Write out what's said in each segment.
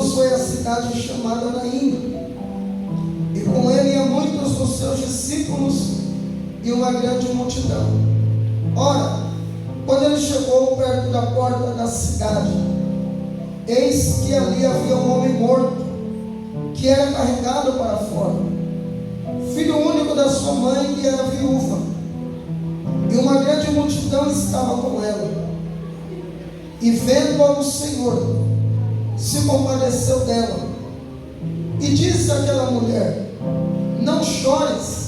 Jesus foi à cidade chamada Naim, e com ele iam muitos dos seus discípulos e uma grande multidão. Ora, quando ele chegou perto da porta da cidade, eis que ali havia um homem morto, que era carregado para fora, filho único da sua mãe, que era viúva, e uma grande multidão estava com ela. E vendo-a o Senhor, se compadeceu dela, e disse àquela mulher: não chores.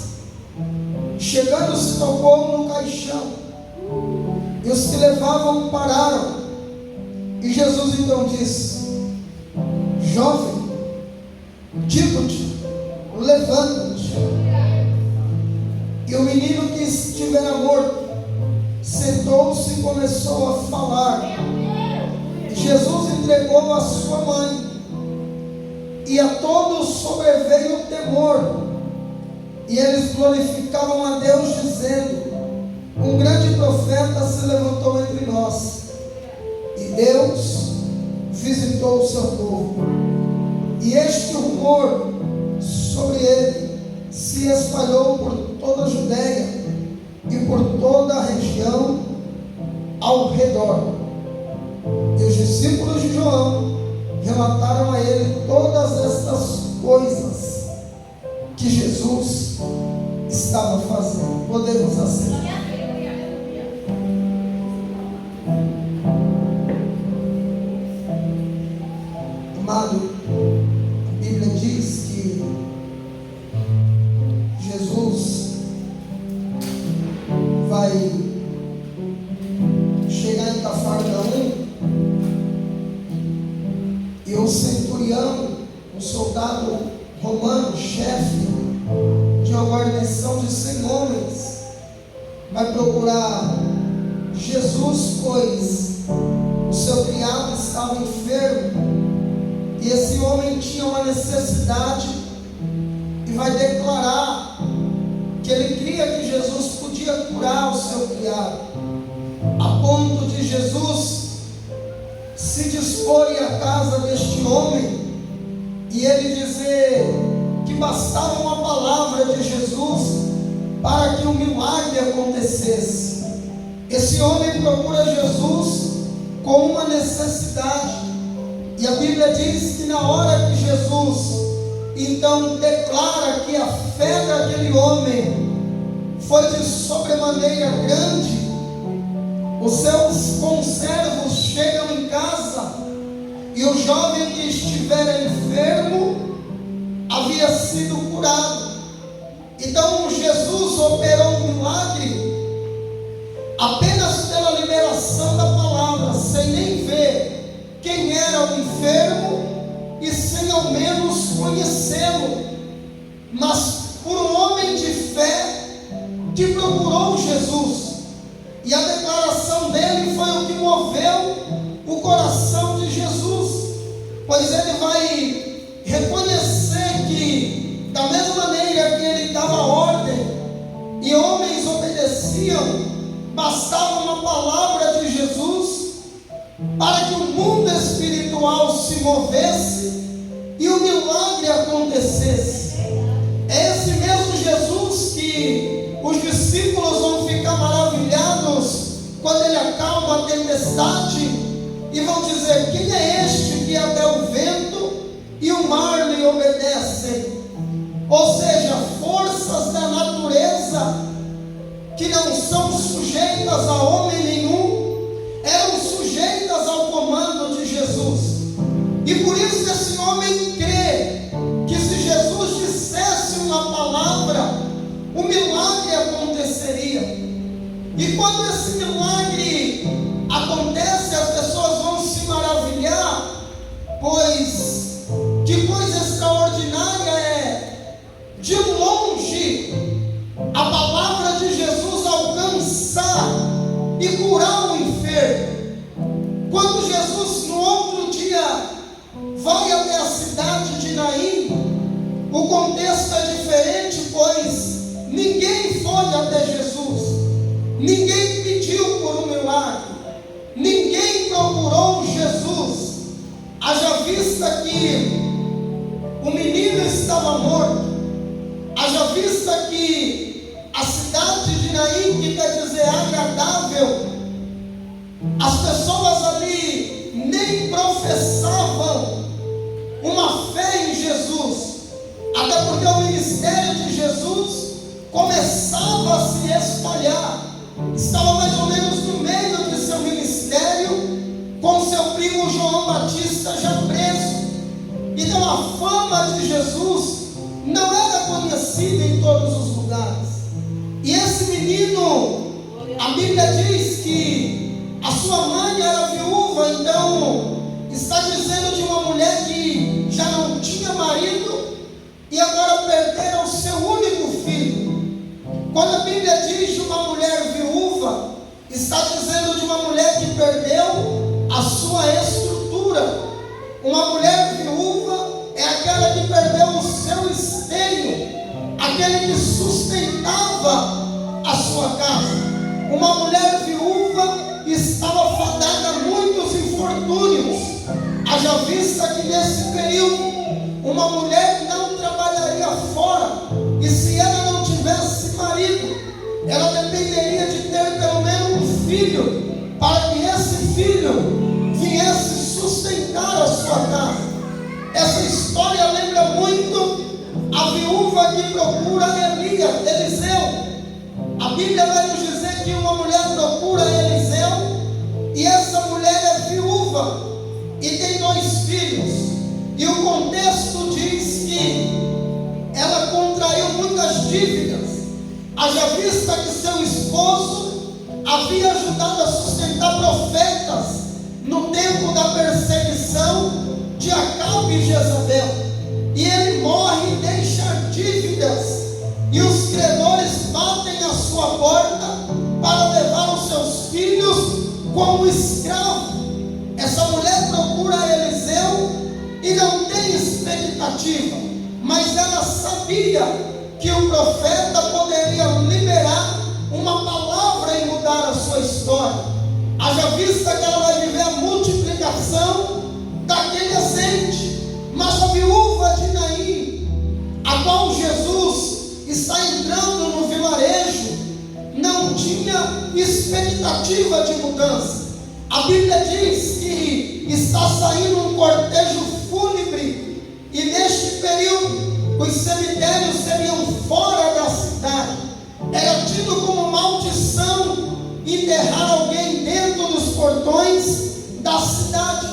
Chegando-se, tocou no caixão, e os que levavam pararam. E Jesus então disse: jovem, digo-te, levanta-te. E o menino que estivera morto sentou-se e começou a falar. E Jesus entregou a sua mãe, e a todos sobreveio o temor, e eles glorificavam a Deus, dizendo: um grande profeta se levantou entre nós, e Deus visitou o seu povo. E este rumor sobre ele se espalhou por toda a Judéia e por toda a região ao redor. E os discípulos de João relataram a ele todas estas coisas que Jesus estava fazendo. Podemos aceitar. Amado, a Bíblia diz que Jesus vai chegar em Cafarnaum, e o centurião, um soldado romano, chefe de uma guarnição de 100 homens, vai procurar Jesus, pois o seu criado estava enfermo, e esse homem tinha uma necessidade, e vai declarar que ele cria que Jesus podia curar o seu criado, a ponto de Jesus se dispor à casa deste homem, e ele dizer que bastava uma palavra de Jesus para que um milagre acontecesse. Esse homem procura Jesus com uma necessidade, e a Bíblia diz que na hora que Jesus então declara que a fé daquele homem foi de sobremaneira grande, os seus conservos chegam em casa, e o jovem que estivera enfermo havia sido curado. Então Jesus operou um milagre apenas pela liberação da palavra, sem nem ver quem era o enfermo e sem ao menos conhecê-lo, mas por um homem de fé que procurou Jesus. E a declaração dele foi o que moveu o coração de Jesus, pois ele vai reconhecer que, da mesma maneira que ele dava ordem e homens obedeciam, bastava uma palavra de Jesus para que o mundo espiritual se movesse e o milagre acontecesse. É esse mesmo Jesus que os discípulos vão ficar maravilhados quando ele acalma a tempestade, e vão dizer: quem é este que até o vento e o mar lhe obedecem? Ou seja, forças da natureza que não são sujeitas a homem nenhum, eram sujeitas ao comando de Jesus. E por isso esse homem crê que se Jesus dissesse uma palavra, o milagre aconteceria. E quando esse milagre acontece, as pessoas vão se maravilhar, pois que coisa extraordinária é, de longe, a palavra de Jesus alcançar e curar o enfermo. Quando Jesus no outro dia vai até a cidade de Naim, o contexto é diferente, pois ninguém foi até Jesus, ninguém pediu por um milagre, ninguém procurou Jesus. Haja vista que o menino estava morto, haja vista que a cidade de Naim, que quer dizer agradável, as pessoas ali nem professavam uma fé em Jesus, até porque o ministério de Jesus começava a se espalhar, estava mais ou menos no meio de seu ministério, com seu primo João Batista já preso. Então a fama de Jesus não era conhecida em todos os lugares. E esse menino, a Bíblia diz que a sua mãe era viúva, então está dizendo de uma mulher que já não tinha marido e agora perdera o seu único filho. Quando a Bíblia diz de uma mulher viúva, está dizendo de uma mulher que perdeu a sua estrutura. Uma mulher viúva é aquela que perdeu o seu esteio, aquele que sustentava a sua casa. Uma mulher viúva estava fadada a muitos infortúnios. Haja vista que nesse período uma mulher não trabalharia fora, e se ela não tivesse marido, ela dependeria de ter pelo menos um filho, para que esse filho viesse sustentar a sua casa. Essa história lembra muito a viúva que procura Eliseu. A Bíblia vai nos dizer que uma mulher procura Eliseu, e essa mulher é viúva e tem 2 filhos, e o contexto diz que ela contraiu muitas dívidas, haja vista que seu esposo havia ajudado a sustentar profetas no tempo da perseguição de Acabe e Jezabel, e ele morre e deixa dívidas, e os credores batem à sua porta para levar os seus filhos como escravo. Essa mulher procura Eliseu e não tem expectativa, mas ela sabia que o profeta poderia liberar uma palavra e mudar a sua história. Haja vista que ela vai viver a multiplicação daquele azeite. Mas a viúva de Naim, a qual Jesus está entrando no vilarejo, não tinha expectativa de mudança. A Bíblia diz que está saindo um cortejo fúnebre, e neste período os cemitérios seriam fora da cidade. Era tido como maldição enterrar alguém dentro dos portões da cidade.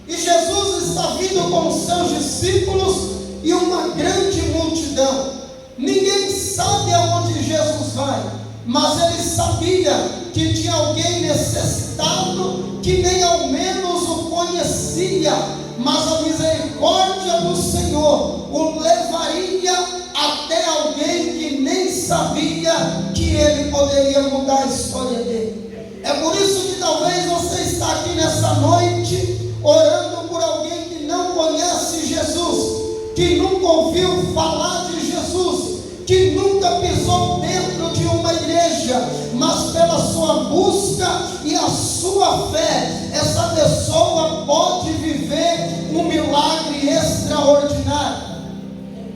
E Jesus está vindo com os seus discípulos e uma grande multidão. Ninguém sabe aonde Jesus vai, mas ele sabia que tinha alguém necessitado que nem ao menos o conhecia, mas a misericórdia do Senhor o levaria até alguém que nem sabia que ele poderia mudar a história dele. É por isso que talvez você está aqui nessa noite orando por alguém que não conhece Jesus, que nunca ouviu falar de Jesus, que nunca pisou dentro de uma igreja, mas pela sua busca e a sua fé, essa pessoa pode viver um milagre extraordinário.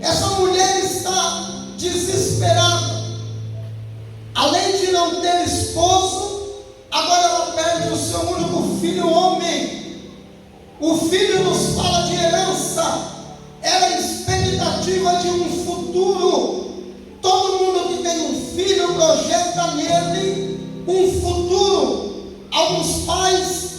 Essa mulher está desesperada, além de não ter esposo, agora ela perde o seu único filho homem. O filho nos fala de herança, era a expectativa de um futuro. Todo mundo que tem um filho projeta nele um futuro. Alguns pais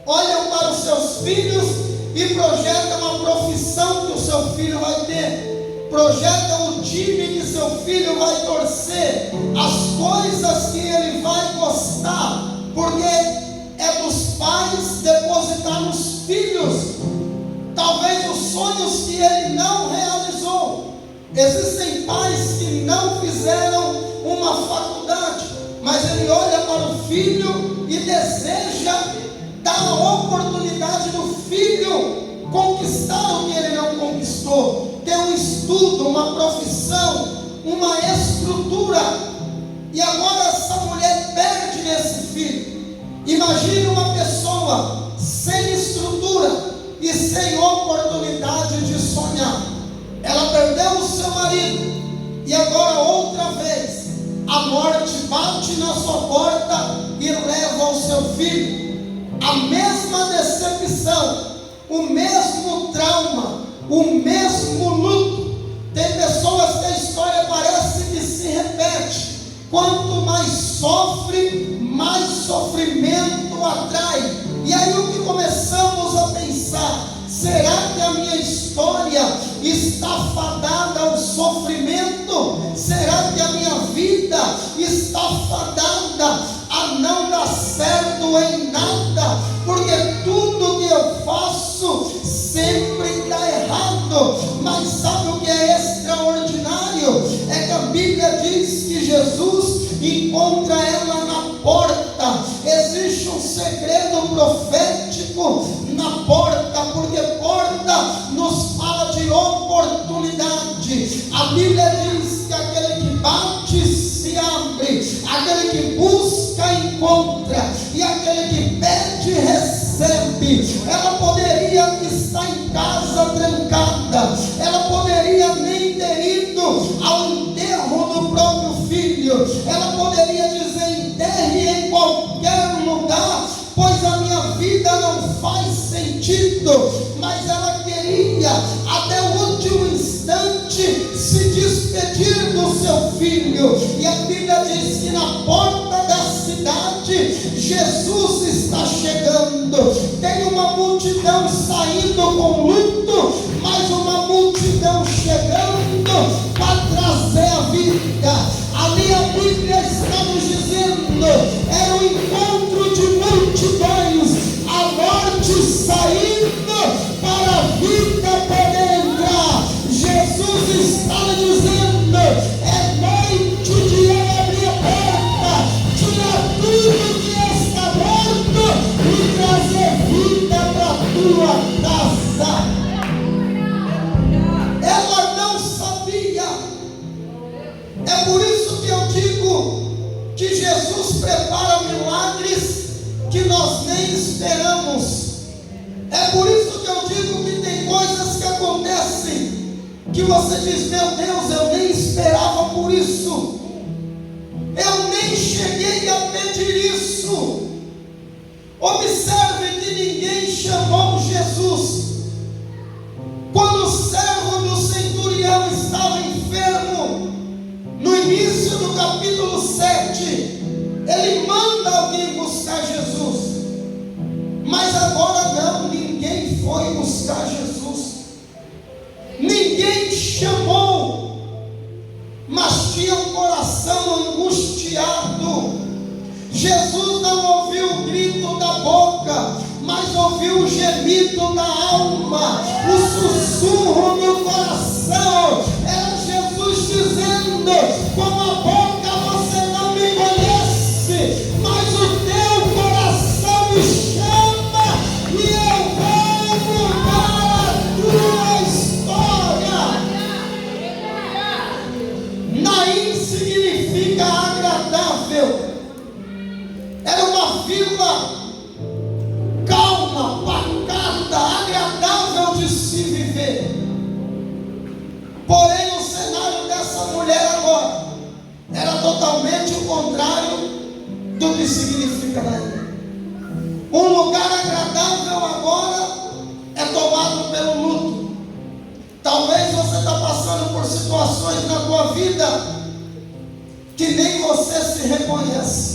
olham para os seus filhos e projetam uma profissão que o seu filho vai ter, projetam o time que seu filho vai torcer, as coisas que ele vai gostar, porque é dos pais depositar nos filhos talvez os sonhos que ele não realizou. Existem pais que não fizeram uma faculdade, mas ele olha para o filho e deseja dar a oportunidade do filho conquistar o que ele não conquistou, ter um estudo, uma profissão, uma estrutura. E agora essa mulher perde esse filho. Imagine uma pessoa sem estrutura e sem sem oportunidade de sonhar. Ela perdeu o seu marido e agora outra vez a morte bate na sua porta e leva o seu filho. A mesma decepção, o mesmo trauma, o mesmo luto. Tem pessoas que a história parece que se repete. Quanto mais sofre, mais sofrimento atrai. E aí o que começamos a pensar? Será que a minha história está fadada ao sofrimento? Será que a minha vida está fadada a não dar certo em nada? Porque tudo que eu faço sempre dá errado. Mas sabe o que é extraordinário? É que a Bíblia diz que Jesus encontra ela na porta. Existe um segredo profético na porta, porque porta nos fala de oportunidade. A Bíblia diz que aquele que bate se abre, aquele que busca encontra, e aquele que pede recebe. Ela poderia estar em casa trancada, ela poderia nem ter ido ao enterro do próprio filho, ela poderia dizer: enterre em qualquer lugar, pois a minha vida não faz sentido. Mas ela queria até o último instante se despedir do seu filho. E a Bíblia diz que na porta da cidade Jesus está chegando. Tem uma multidão saindo com luto, mas uma multidão chegando para trazer a vida. Ali a Bíblia está nos dizendo: era um encontro de multidões, a morte saindo para a vida poder entrar. Jesus está lhe dizendo: é noite de ele abrir a porta, tirar tudo que está morto e trazer vida para a tua casa. Ela não sabia. É por isso que eu digo que Jesus prepara milagres que nós nem esperamos. É por isso que eu digo que tem coisas que acontecem que você diz: meu Deus, eu nem esperava por isso, eu nem cheguei a pedir isso. Observe que ninguém chamou Jesus. Quando o servo do centurião estava enfermo, no início do capítulo 7, ele manda alguém buscar Jesus. Mas agora não, ninguém foi buscar Jesus, ninguém chamou, mas tinha um coração angustiado. Jesus não ouviu o grito da boca, mas ouviu o gemido da alma, o sussurro no coração. Era Jesus dizendo: com a boca você não me conhece, mas o teu coração me chama e eu vou mudar a tua história. Naim significa agradável. Era uma vila calma, pacata, agradável de se viver. Porém, o cenário dessa mulher agora era totalmente o contrário do que significa Naim. Um lugar agradável agora é tomado pelo luto. Talvez você está passando por situações na tua vida que nem você se reconhece.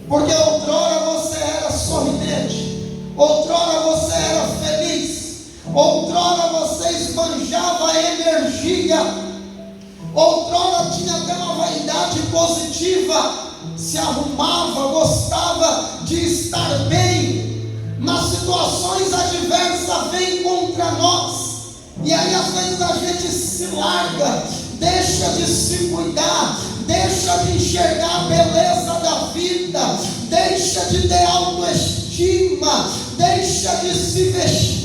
Porque outrora você era sorridente, outrora você era feliz, outrora você esbanjava energia, outrora tinha até uma vaidade positiva, se arrumava, gostava de estar bem. Mas situações adversas vêm contra nós, e aí às vezes a gente se larga, deixa de se cuidar, deixa de enxergar a beleza da vida, deixa de ter autoestima, deixa de se vestir.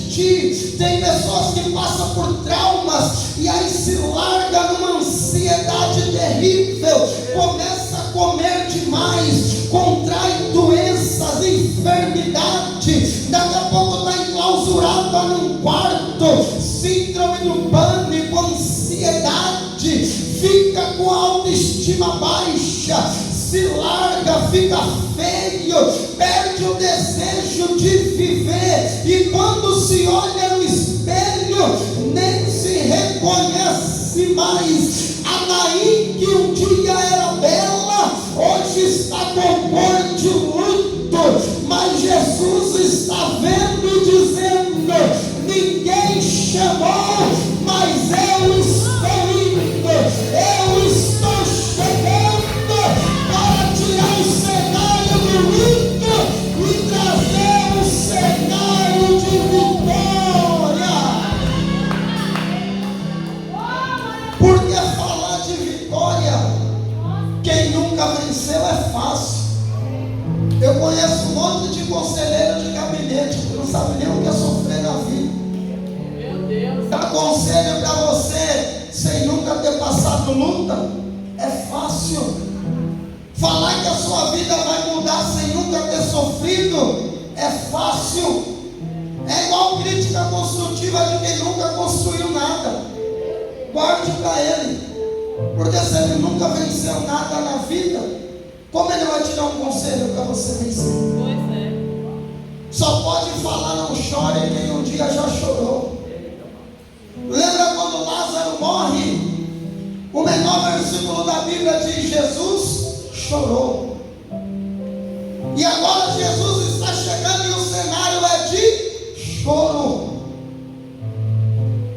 Tem pessoas que passam por traumas e aí se larga numa ansiedade terrível, começa a comer demais, contrai doenças, enfermidade, daqui a pouco está enclausurada num quarto, síndrome do pânico, ansiedade, fica com a autoestima baixa, se larga, fica feio, perde o desejo de viver, e quando se olha no espelho, nem se reconhece mais. A Naim, que um dia era bela, hoje está com cor de luto, mas Jesus está vendo e dizendo: ninguém chamou, mas eu estou indo, eu estou chegando para tirar o cenário do luto e trazer um cenário de vitória. Porque falar de vitória, quem nunca venceu é fácil. Eu conheço um monte de conselheiro de gabinete que não sabe nem o que é sofrer na vida. Meu Deus. Dá conselho para você sem nunca ter passado luta. É fácil. Falar que a sua vida vai mudar sem nunca ter sofrido é fácil. É igual crítica construtiva de quem nunca construiu nada. Guarde para ele, porque se ele nunca venceu nada na vida, como ele vai te dar um conselho para você vencer? Pois é. Só pode falar não chore quem um dia já chorou. Lembra quando Lázaro morre? O menor versículo da Bíblia diz: Jesus chorou. E agora Jesus está chegando e o cenário é de choro.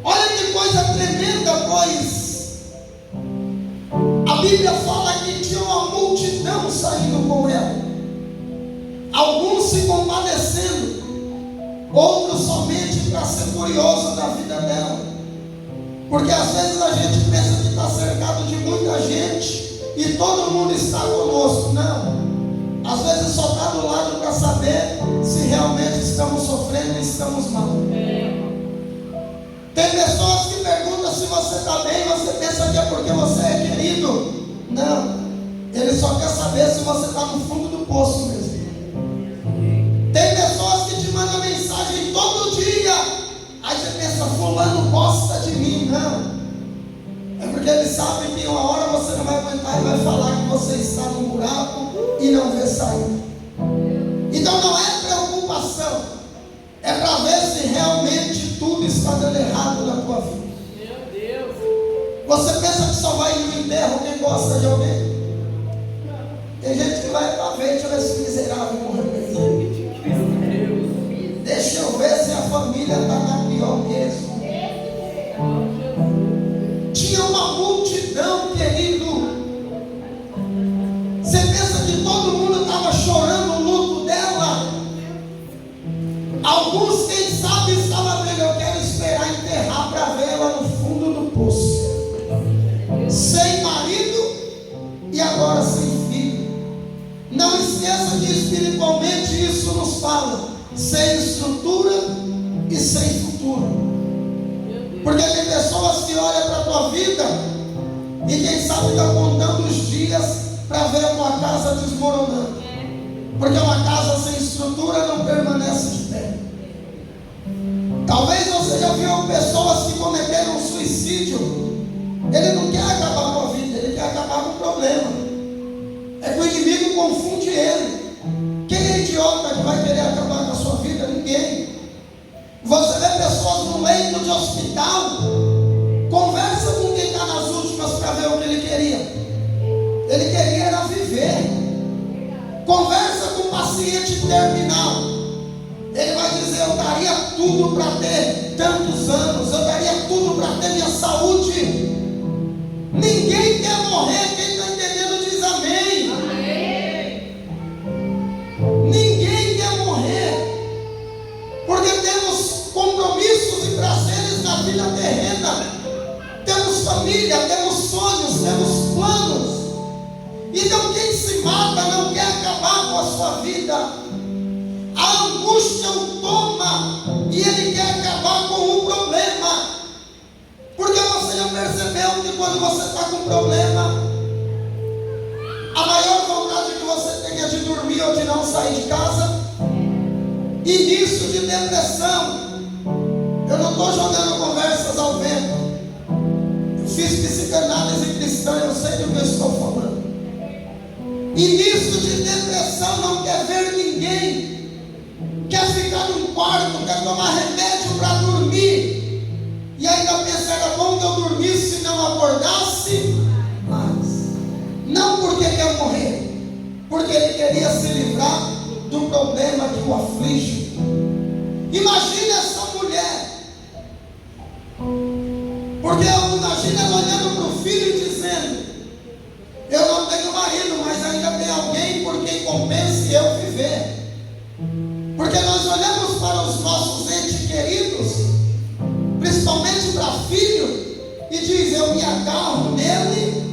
Olha que coisa tremenda, pois a Bíblia fala que tinha uma multidão saindo com ela, alguns se compadecendo, outros somente para ser curioso da vida dela. Porque às vezes a gente pensa que está cercado de muita gente e todo mundo está conosco. Não, às vezes só está do lado para saber se realmente estamos sofrendo e estamos mal. Tem pessoas que perguntam se você está bem, você pensa que é porque você é querido. Não, ele só quer saber se você está no fundo do poço mesmo. Tem pessoas que te mandam mensagem todo dia, aí você pensa: fulano gosta de mim. Não, é porque ele sabe que uma hora você não vai aguentar e vai falar que você está no buraco e não vê saída. Então não é preocupação, é para ver se realmente tudo está dando errado na tua vida. Meu Deus. Você pensa que só vai no enterro quem gosta de alguém? Tem gente que vai para ver, deixa eu ver se miserável morreu mesmo. Deixa eu ver se a família está na pior mesmo. Tinha uma multidão, querido. Você pensa que todo mundo estava chorando o luto dela? Alguns, quem sabe, estavam vendo: eu quero esperar enterrar para ver ela no fundo do poço, sem marido e agora sem filho. Não esqueça que espiritualmente isso nos fala: sem estrutura e sem futuro. Porque tem pessoas que olham para a tua vida e quem sabe está contando os dias para ver a tua casa desmoronando. Porque uma casa sem estrutura não permanece de pé. Talvez você já viu pessoas que cometeram um suicídio. Ele não quer acabar com a vida, ele quer acabar com o problema. É que o inimigo confunde ele. Quem é idiota que vai querer acabar com a sua vida? Ninguém. Você vê pessoas no leito de hospital, conversa com quem está nas últimas para ver o que ele queria. Ele queria era viver. Conversa com o paciente terminal, ele vai dizer: eu daria tudo para ter tantos anos, eu daria tudo para ter minha saúde. Ninguém quer morrer, quem está entendendo diz amém. Ninguém quer morrer, porque temos compromissos e prazeres na vida terrena, temos família, temos sonhos, temos planos. Então quem se mata não quer acabar com a sua vida. A angústia o toma e ele quer acabar com o problema. Porque você já percebeu que quando você está com problema, a maior vontade que você tem é de dormir ou de não sair de casa? Início de depressão. Eu não estou jogando conversa fiz psicanálise cristã, eu sei do que eu estou falando. Início de depressão, não quer ver ninguém, quer ficar num quarto, quer tomar remédio para dormir, e ainda pensa, era bom que eu dormisse e não acordasse mais. Não porque quer morrer, porque ele queria se livrar do problema que o aflige. Imagina essa mulher, porque imagina ela olhando para o filho e dizendo: eu não tenho marido, mas ainda tem alguém por quem compense eu viver. Porque nós olhamos para os nossos entes queridos, principalmente para filho, e diz: eu me agarro nele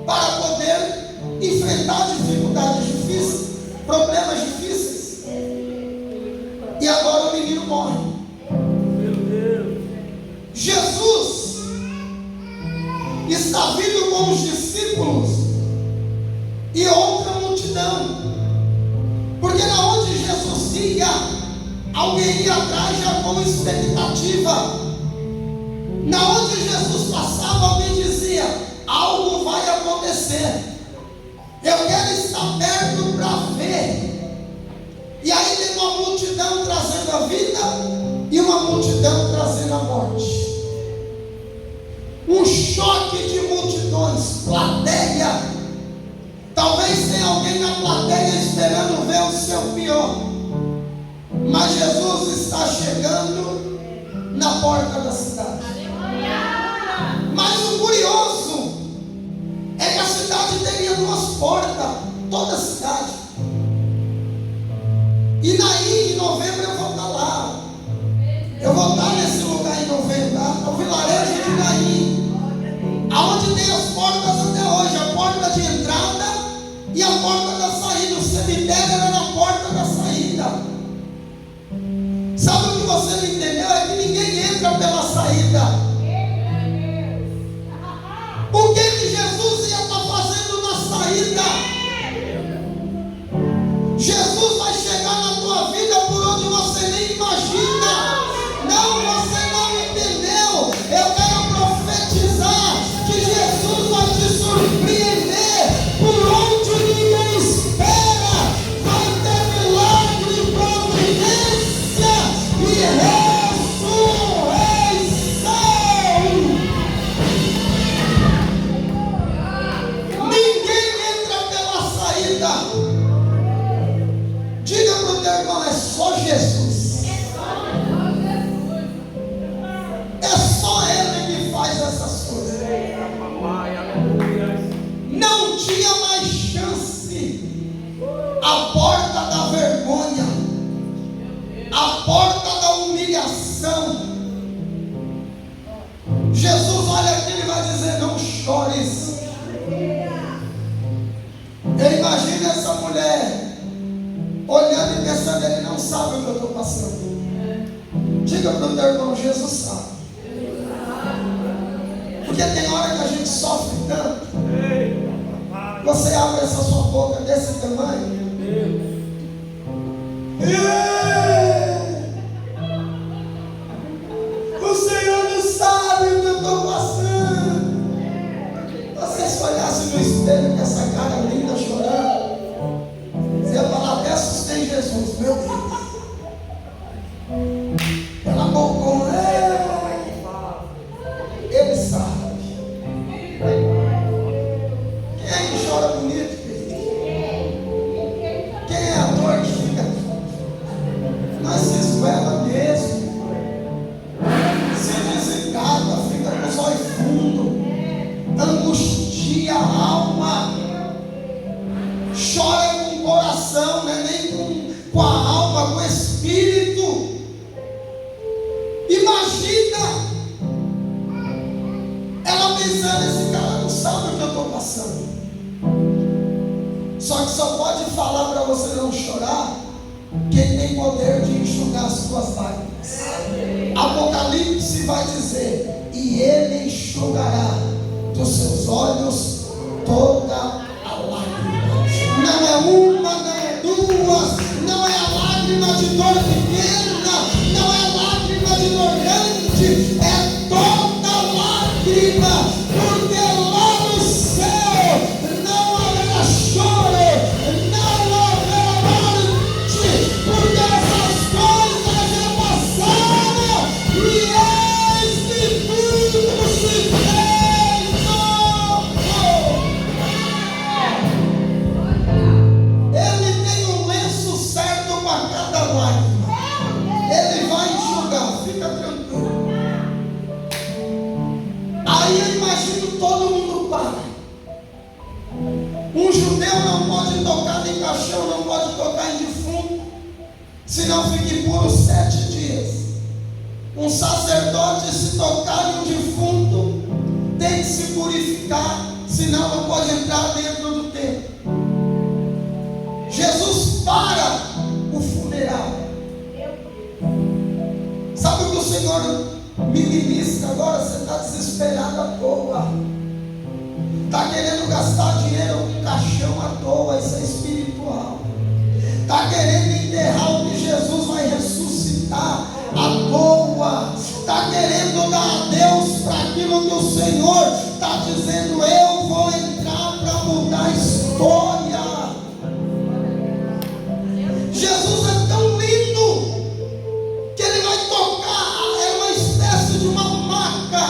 para poder enfrentar dificuldades difíceis, problemas difíceis. E agora o menino morre. Jesus está vindo com os discípulos e outra multidão, porque na onde Jesus ia, alguém ia atrás já com expectativa. Na onde Jesus passava, alguém dizia: algo vai acontecer, eu quero estar perto para ver. E aí tem uma multidão trazendo a vida e uma multidão trazendo a morte. Um choque de multidões, plateia. Talvez tenha alguém na plateia esperando ver o seu pior, mas Jesus está chegando na porta da cidade. Mas o curioso é que a cidade teria duas portas, toda a cidade. E daí em novembro eu vou estar lá. Eu vou estar nesse lugar em novembro, tá? O vilarejo de Naim, aonde tem as portas até hoje, a porta de entrada e a porta da saída. O cemitério era na porta da saída. Sabe o que você não entendeu? É que ninguém entra pela saída. O que Jesus ia estar fazendo na saída? Jesus vai chegar na tua vida por onde você nem imagina. Não, você não entendeu. Eu quero profetizar que Jesus vai te surpreender por onde ninguém espera. Vai ter milagre, providência e ressurreição. Ninguém entra pela saída. Diga para o teu irmão: é só Jesus. É só Ele que faz essas coisas. Não tinha mais chance. A porta da vergonha, a porta da humilhação. Jesus olha aqui e vai dizer: não chores. Eu imagino essa mulher olhando e pensando: ele não sabe o que eu estou passando. Diga para o teu irmão: Jesus sabe. Porque tem hora que a gente sofre tanto. Você abre essa sua boca desse tamanho. O Senhor não sabe o que eu estou passando. Você se olhasse no espelho com essa cara linda chorando, você ia falar: até assustei Jesus, meu Deus. Ela bocou, Ele sabe. Quem é que chora bonito, querido? Quem é ator que fica? Narciso ela mesmo. Se desencada, fica com os olhos fundos, angustia a alma, chora com o coração, não é nem com a alma, com o espírito. Imagina ela pensando: esse cara não sabe o que eu estou passando. Só que só pode falar para você não chorar quem tem poder de enxugar as suas lágrimas. Apocalipse vai dizer: e Ele enxugará dos seus olhos toda a lágrima. Não é uma, não é duas, não é a lágrima de dor pequena, não é lágrima de dor grande, é toda lágrima, porque Aí eu imagino todo mundo para. Um judeu não pode tocar em caixão, não pode tocar em defunto, senão fica impuro 7 dias. Um sacerdote, se tocar em um defunto, tem que se purificar, senão não pode entrar dentro do templo. Jesus para o funeral. Sabe o que o Senhor me ministra agora? Você está desesperado à toa, está querendo gastar dinheiro com caixão à toa. Isso é espiritual. Está querendo enterrar o que Jesus vai ressuscitar à toa. Está querendo dar a Deus para aquilo que o Senhor está dizendo: eu vou entrar para mudar a história. Jesus é tão lindo que ele vai tocar. É uma espécie de uma maca.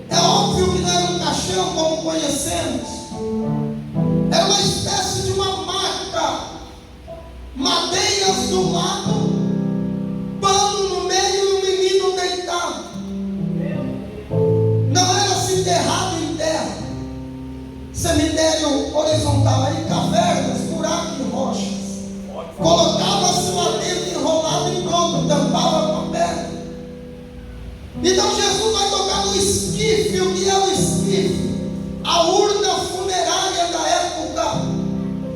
É óbvio que não era um caixão como conhecemos. É uma espécie de uma maca, madeiras do lado, pano no meio e um menino deitado. Não era assim enterrado em terra, cemitério horizontal, aí cavernas, buracos e rochas. Colocava-se lá dentro, enrolado e pronto, tampava com a pedra. Então Jesus vai tocar no esquife. O que é o esquife? A urna funerária da época.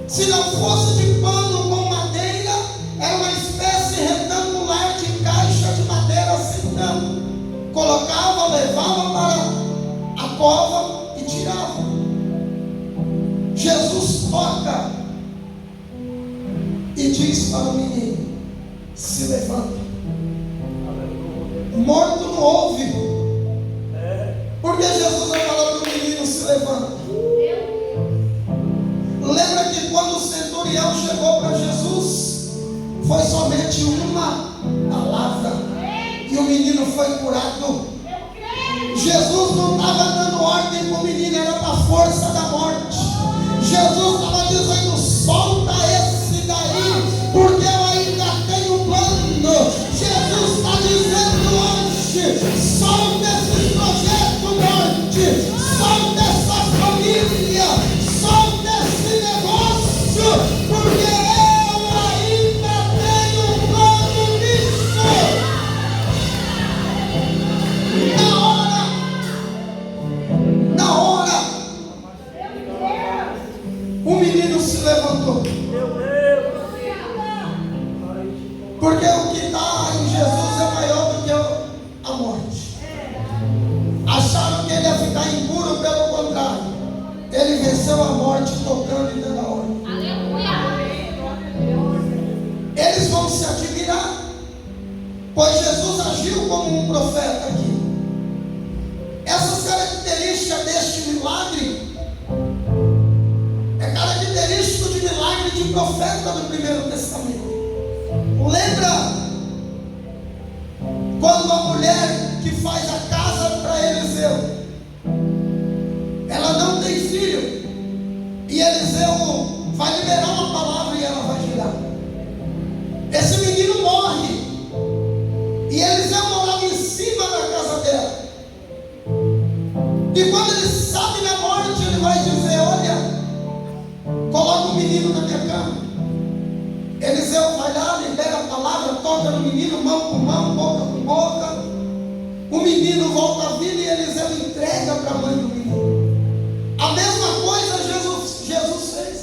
Se não fosse de pano com madeira, era uma espécie retangular de caixa de madeira sem tampa. Colocava, levava para a cova e tirava. Jesus toca e diz para o menino: se levanta. Morto não ouve, porque Jesus vai falar para o menino: se levanta. Lembra que quando o centurião chegou para Jesus, foi somente uma palavra e o menino foi curado. Jesus não estava dando ordem para o menino, era para a força da morte. Jesus estava dizendo: solta esse daí, porque eu ainda tenho plano. Jesus está dizendo hoje: solta esse projeto, morte, solta essa família, solta esse negócio, porque eu ainda tenho plano nisso. Na hora, o menino se levantou. Porque o que está em Jesus é maior do que a morte. Acharam que ele ia ficar impuro, pelo contrário, ele venceu a morte tocando e dando a ordem. Eles vão se admirar, pois Jesus agiu como um profeta aqui. Essas características deste milagre é característico de milagre de profeta do Primeiro Testamento. Lembra quando a mulher que faz a casa para Eliseu, ela não tem filho, e Eliseu vai liberar uma palavra e ela vai girar. Esse menino morre, e Eliseu morava em cima da casa dela. E quando ele sabe da morte, ele vai dizer: olha, coloca o menino na minha cama. Eliseu vai lá, libera a palavra, toca no menino, mão com mão, boca com boca. O menino volta à vida e Eliseu entrega para a mãe do menino. A mesma coisa Jesus fez.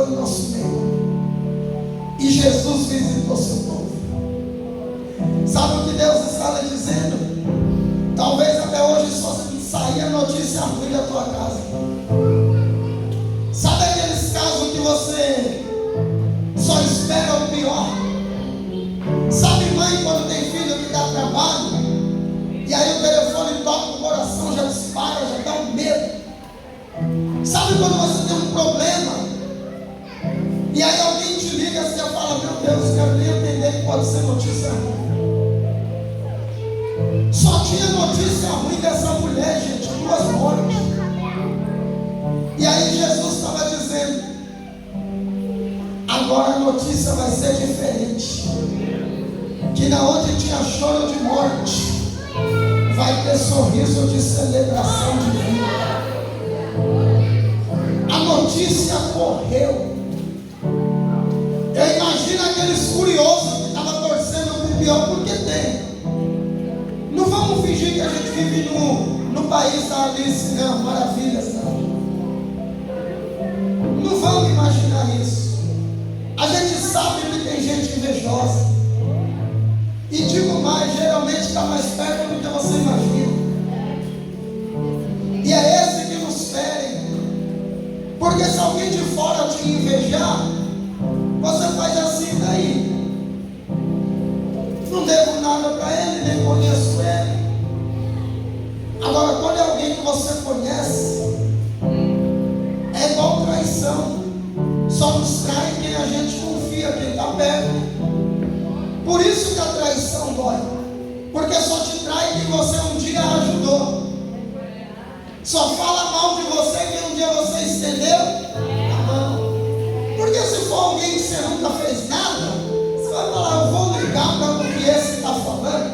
pelo nosso meio. E Jesus visitou seu povo. Sabe o que Deus está lhe dizendo? Talvez até hoje só saia notícia ruim da tua casa. Sabe aqueles casos que você só espera o pior? Sabe mãe quando tem filho que dá trabalho? E aí o telefone toca, o coração já dispara, já dá um medo. Sabe quando você tem um problema? E aí alguém te liga e você fala, meu Deus, quero nem entender que pode ser notícia ruim. Só tinha notícia ruim dessa mulher, gente, 2 mortes. E aí Jesus estava dizendo, agora a notícia vai ser diferente. Que na onde tinha choro de morte, vai ter sorriso de celebração de vida. A notícia correu. Eu imagino aqueles curiosos que estavam torcendo para o pior, porque tem. Não vamos fingir que a gente vive no país da Alice, não, maravilhas, não. Não vamos imaginar isso. A gente sabe que tem gente invejosa. E digo mais, geralmente está mais perto do que você imagina. E é esse que nos fere. Porque se alguém de fora te invejar, você faz assim daí. Não devo nada para ele, nem conheço ele. Agora, quando é alguém que você conhece, é igual traição. Só nos trai quem a gente confia, quem está perto. Por isso que a traição dói. Porque só te trai quem você um dia ajudou. Só fala mal de você quem um dia você estendeu a mão. Porque se for alguém que você nunca fez nada, você vai falar, eu vou ligar para o que esse está falando.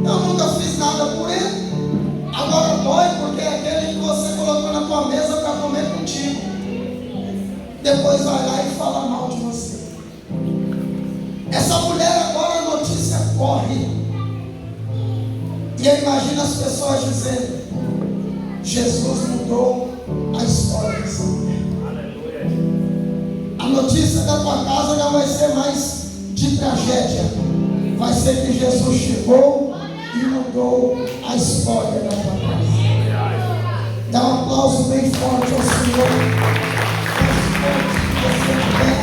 Eu nunca fiz nada por ele. Agora dói porque é aquele que você colocou na tua mesa para comer contigo. Depois vai lá e fala mal de você. Essa mulher agora a notícia corre. E eu imagino as pessoas dizendo, Jesus mudou a história dessa mulher. A notícia da tua casa não vai ser mais de tragédia. Vai ser que Jesus chegou e mudou a história da tua casa. Dá um aplauso bem forte ao Senhor. Mais forte que você puder.